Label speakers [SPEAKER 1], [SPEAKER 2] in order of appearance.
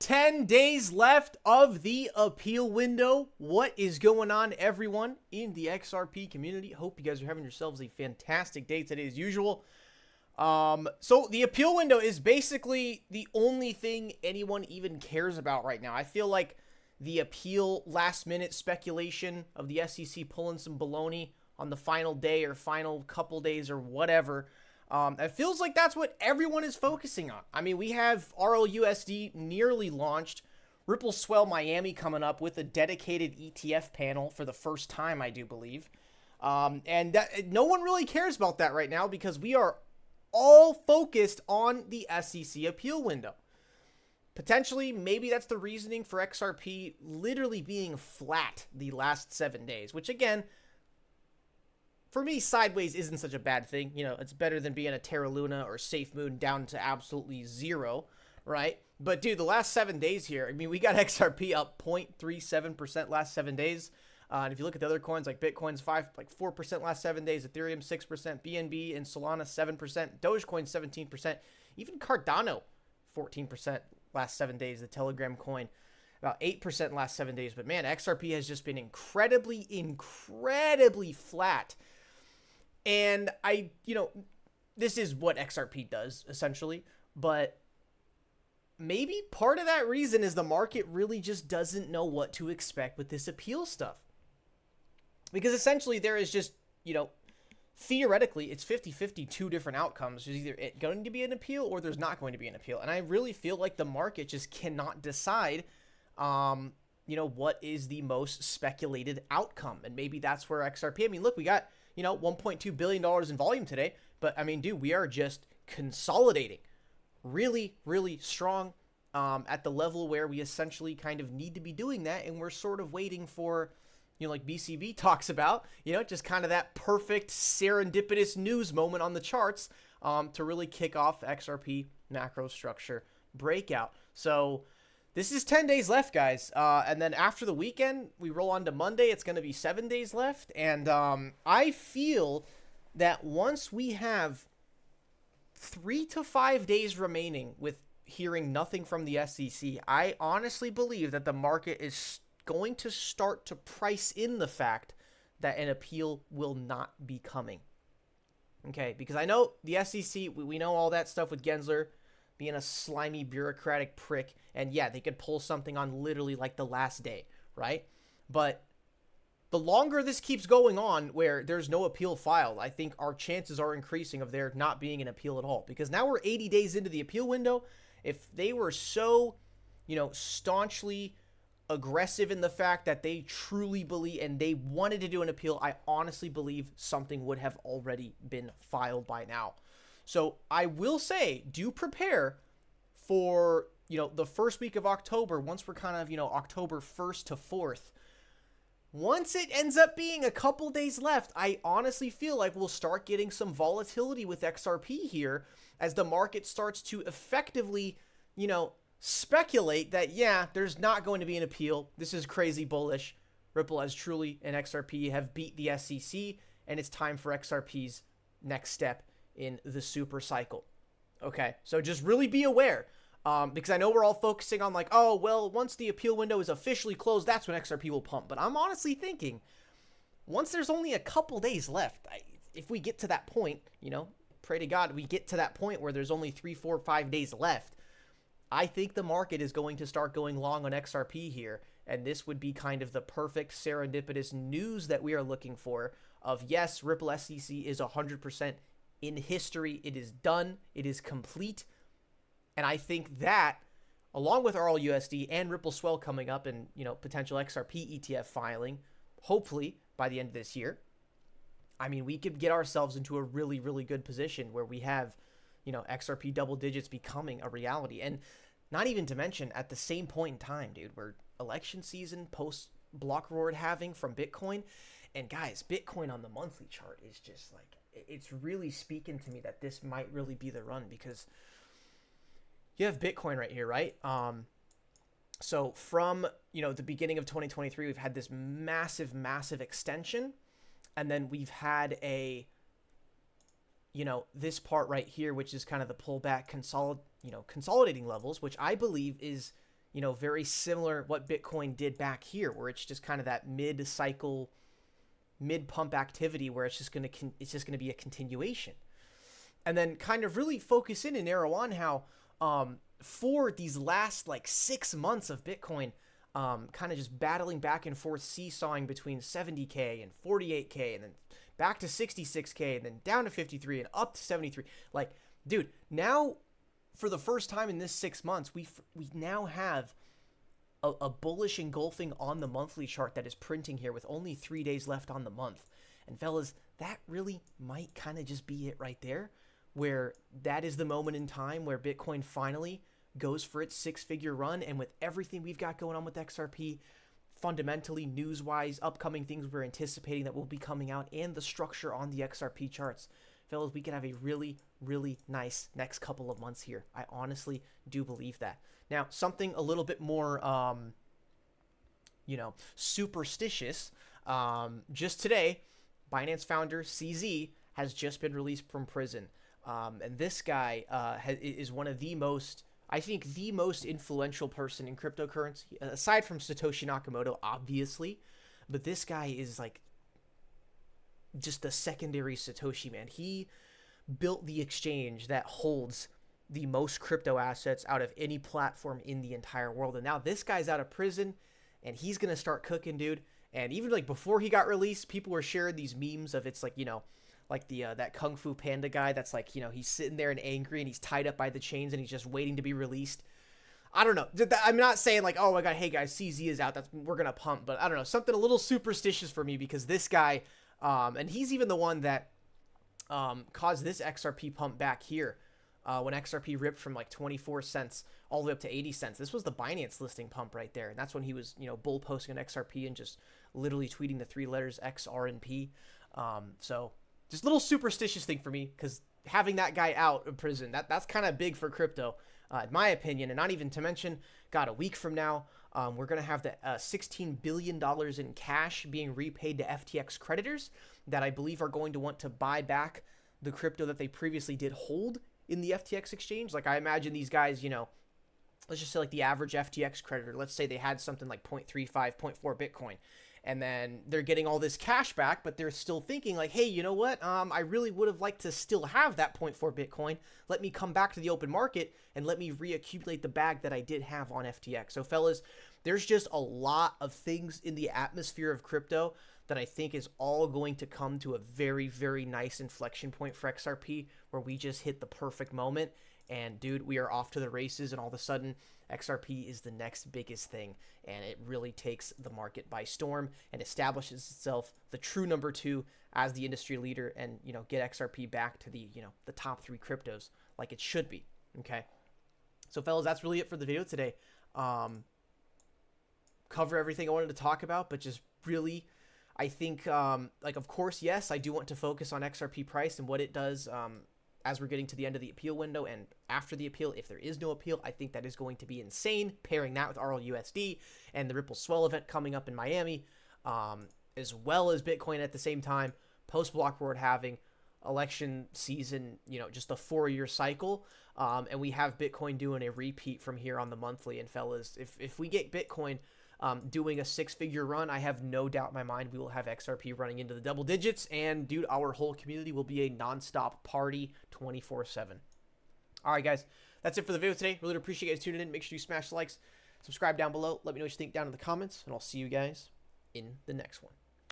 [SPEAKER 1] 10 days left of the appeal window. What is going on, everyone in the XRP community? Hope you guys are having yourselves a fantastic day today as usual. So the appeal window is basically the only thing anyone even cares about right now. I feel like the appeal last minute speculation of the SEC pulling some baloney on the final day or final couple days or whatever. It feels like that's what everyone is focusing on. I mean, we have RLUSD nearly launched, Ripple Swell Miami coming up with a dedicated ETF panel for the first time, I do believe. And no one really cares about that right now because we are all focused on the SEC appeal window. Potentially, maybe that's the reasoning for XRP literally being flat the last 7 days, which again, for me, sideways isn't such a bad thing. You know, it's better than being a Terra Luna or Safe Moon down to absolutely zero, right? But dude, the last 7 days here, I mean, we got XRP up 0.37% last 7 days. And if you look at the other coins, like Bitcoin's 4% last 7 days, Ethereum 6%, BNB and Solana 7%, Dogecoin 17%, even Cardano 14% last 7 days, the Telegram coin about 8% last 7 days. But man, XRP has just been incredibly flat. And this is what XRP does essentially, but maybe part of that reason is the market really just doesn't know what to expect with this appeal stuff. Because essentially there is just, theoretically it's 50-50, two different outcomes. There's either going to be an appeal or there's not going to be an appeal. And I really feel like the market just cannot decide, what is the most speculated outcome. And maybe that's where XRP, I mean, look, we got, $1.2 billion in volume today. But I mean, dude, we are just consolidating really, really strong at the level where we essentially kind of need to be doing that. And we're sort of waiting for, like BCB talks about, just kind of that perfect serendipitous news moment on the charts to really kick off XRP macro structure breakout. So this is 10 days left, guys. And then after the weekend, we roll on to Monday. It's going to be 7 days left. And I feel that once we have 3 to 5 days remaining with hearing nothing from the SEC, I honestly believe that the market is going to start to price in the fact that an appeal will not be coming. Okay, because I know the SEC, we know all that stuff with Gensler being a slimy bureaucratic prick, and yeah, they could pull something on literally like the last day, right? But the longer this keeps going on where there's no appeal filed, I think our chances are increasing of there not being an appeal at all. Because now we're 80 days into the appeal window. If they were so, staunchly aggressive in the fact that they truly believe and they wanted to do an appeal, I honestly believe something would have already been filed by now. So I will say, do prepare for, the first week of October, once we're kind of, October 1st to 4th. Once it ends up being a couple days left, I honestly feel like we'll start getting some volatility with XRP here as the market starts to effectively, speculate that, yeah, there's not going to be an appeal. This is crazy bullish. Ripple has truly and XRP have beat the SEC, and it's time for XRP's next step in the super cycle. Okay, so just really be aware, because I know we're all focusing on like, oh, well, once the appeal window is officially closed, that's when XRP will pump. But I'm honestly thinking, once there's only a couple days left, if we get to that point, pray to God we get to that point where there's only 3, 4, 5 days left, I think the market is going to start going long on XRP here, and this would be kind of the perfect serendipitous news that we are looking for of, yes, Ripple SEC is 100% in history. It is done. It is complete. And I think that, along with RLUSD and Ripple Swell coming up and, potential XRP ETF filing, hopefully by the end of this year, I mean, we could get ourselves into a really, really good position where we have, XRP double digits becoming a reality. And not even to mention at the same point in time, dude, where election season post block reward halving from Bitcoin. And guys, Bitcoin on the monthly chart is just like, it's really speaking to me that this might really be the run, because you have Bitcoin right here, right? So from, the beginning of 2023, we've had this massive, massive extension. And then we've had a, this part right here, which is kind of the pullback consolidating levels, which I believe is, very similar what Bitcoin did back here, where it's just kind of that mid-cycle, mid-pump activity where it's just going to be a continuation. And then kind of really focus in and narrow on how for these last like 6 months of Bitcoin, kind of just battling back and forth, seesawing between 70K and 48K, and then back to 66K, and then down to 53 and up to 73. Like, dude, now for the first time in this 6 months, we now have a bullish engulfing on the monthly chart that is printing here with only 3 days left on the month. And fellas, that really might kind of just be it right there, where that is the moment in time where Bitcoin finally goes for its 6-figure run. And with everything we've got going on with XRP, fundamentally, news-wise, upcoming things we're anticipating that will be coming out, and the structure on the XRP charts, fellas, we can have a really, really nice next couple of months here. I honestly do believe that. Now, something a little bit more, superstitious. Just today, Binance founder CZ has just been released from prison. And this guy is one of the most, I think, the most influential person in cryptocurrency, aside from Satoshi Nakamoto, obviously. But this guy is like just the secondary Satoshi, man. He built the exchange that holds the most crypto assets out of any platform in the entire world. And now this guy's out of prison and he's going to start cooking, dude. And even like before he got released, people were sharing these memes of it's like, like the that Kung Fu Panda guy that's like, he's sitting there and angry and he's tied up by the chains and he's just waiting to be released. I don't know. I'm not saying like, oh my God, hey guys, CZ is out, we're going to pump. But I don't know, something a little superstitious for me, because this guy, and he's even the one that caused this XRP pump back here. When XRP ripped from like 24 cents all the way up to 80 cents. This was the Binance listing pump right there. And that's when he was, bull posting on XRP and just literally tweeting the 3 letters X, R, and P. So just a little superstitious thing for me, because having that guy out of prison, that's kind of big for crypto, in my opinion. And not even to mention, God, a week from now, we're going to have the $16 billion in cash being repaid to FTX creditors that I believe are going to want to buy back the crypto that they previously did hold in the FTX exchange. Like, I imagine these guys, let's just say like the average FTX creditor, let's say they had something like 0.35, 0.4 Bitcoin, and then they're getting all this cash back, but they're still thinking like, hey, you know what? I really would have liked to still have that 0.4 Bitcoin. Let me come back to the open market and let me reaccumulate the bag that I did have on FTX. So fellas, there's just a lot of things in the atmosphere of crypto that I think is all going to come to a very, very nice inflection point for XRP, where we just hit the perfect moment. And dude, we are off to the races, and all of a sudden XRP is the next biggest thing, and it really takes the market by storm and establishes itself the true number 2 as the industry leader, and get XRP back to the the top 3 cryptos like it should be. Okay, so fellas, that's really it for the video today. Cover everything I wanted to talk about, but just really, I think, of course, yes, I do want to focus on XRP price and what it does as we're getting to the end of the appeal window, and after the appeal, if there is no appeal, I think that is going to be insane, pairing that with RLUSD and the Ripple Swell event coming up in Miami, as well as Bitcoin at the same time, post-block reward halving, election season, just a 4-year cycle, and we have Bitcoin doing a repeat from here on the monthly. And fellas, if we get Bitcoin doing a 6-figure run, I have no doubt in my mind we will have XRP running into the double digits, and dude, our whole community will be a nonstop party 24/7. All right, guys, that's it for the video today. Really appreciate you guys tuning in. Make sure you smash the likes, subscribe down below, let me know what you think down in the comments, and I'll see you guys in the next one.